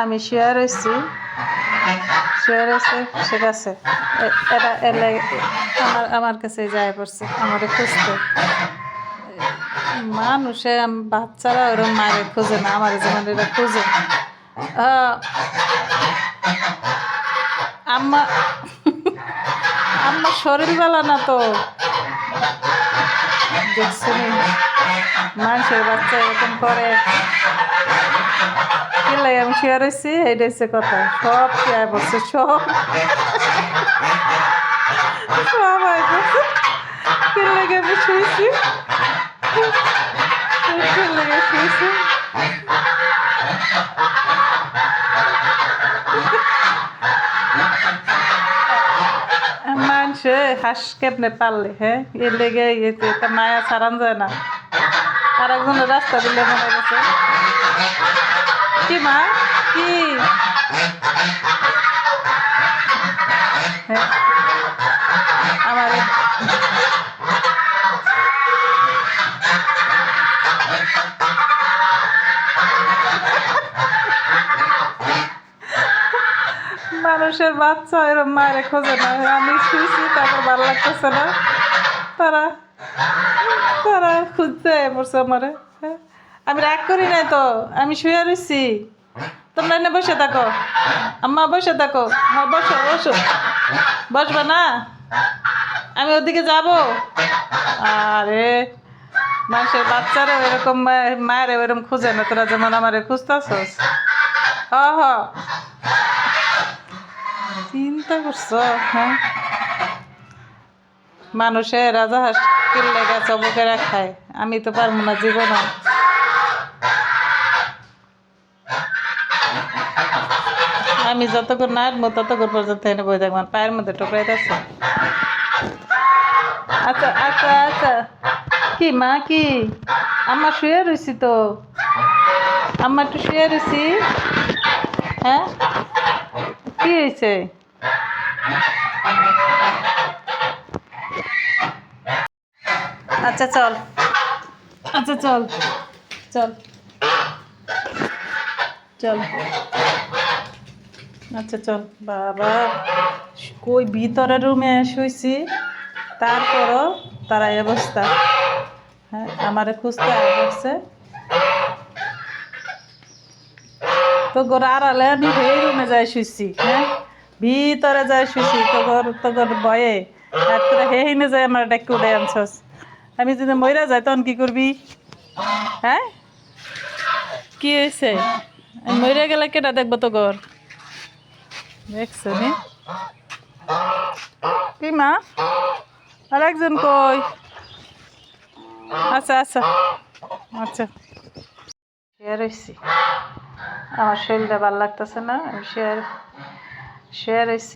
আমি শুয়ে রয়েছি, ঠিক আছে। এটা এলে আমার কাছে যায় পড়ছে আমারে খুঁজতে। মানুষে বাচ্চারা ওরকম মারে খুঁজে না, আমার যেমন এটা খুঁজে। আম্মা আম্মা শরীর বেলা না তো, দেখছেন মানুষের বাচ্চা এরকম করে। কি লাগে আমি শুয়ে রয়েছি, এইটা হচ্ছে কথা। সব শুয়ে পড়ছে, সব সবাই পড়ছে। কি লাগে আমি শুয়েছি, কি লাগে শুয়েছি। মানুষে হাঁস কেমনে পারলে, হ্যাঁ এর লেগে এটা মায়া ছাড়ান যায় না। আর একজনের রাস্তা দিলে মনে গেছে কি মা কি আমার মানুষের বাচ্চা এরকম মায়ের খোঁজে না। আমি শুয়েছি, তারপর ভালো লাগতেছে না, তারা তারা খুঁজতে পড়ছে আমারে। হ্যাঁ আমি রাগ করি নাই তো, আমি শুয়ে রয়েছি। তোমরা এনে বসে থাকো, আম্মা বসে থাকো। হ্যাঁ বসো বসো, বসবে না? আমি ওদিকে যাব। আরে মানুষের বাচ্চারা এরকম মায়ের এরকম খুঁজে না, তোরা যেমন আমারে খুঁজতেছস। হ হ চিন্তা করছো, হ্যাঁ মানুষে রাজাহাঁস কিনলে গেছে বুকে রাখায়, আমি তো পারবো না জীবনে। আমি যতক্ষণ না আসবো ততক্ষণ পর্যন্ত এনে বই থাকবো, পায়ের মধ্যে টোকরাইতেছে। আচ্ছা আচ্ছা আচ্ছা, কি মা কি আম্মা শুয়ে রয়েছি তো, আম্মা একটু শুয়ে রয়েছি। হ্যাঁ কি হয়েছে? আচ্ছা চল, আচ্ছা চল চল চল, আচ্ছা চল। বাবা কই ভিতরের রুমে শুয়েছি, তারপরও তারা এই অবস্থা। হ্যাঁ আমারে খুঁজতে আসছে তো গোর আড়ালে আমি এই রুমে যাই শুয়েছি। হ্যাঁ ভিতরে যাই শুয়েছি তোর ভয়ে, আর তোরা হেহিনে যাই আমার ডাক্কে উঠে আনছস। আমি যদি মইরা যাই তখন কি করবি? হ্যাঁ কি হয়েছে? মইরা গেলে কেটা দেখবো তো ঘর? দেখছো নি কি মা? আর একজন কই? আচ্ছা আচ্ছা আচ্ছা শুয়ে রয়েছি, আমার শরীরটা ভালো লাগতেছে না, আমি শুয়ে রয়েছি।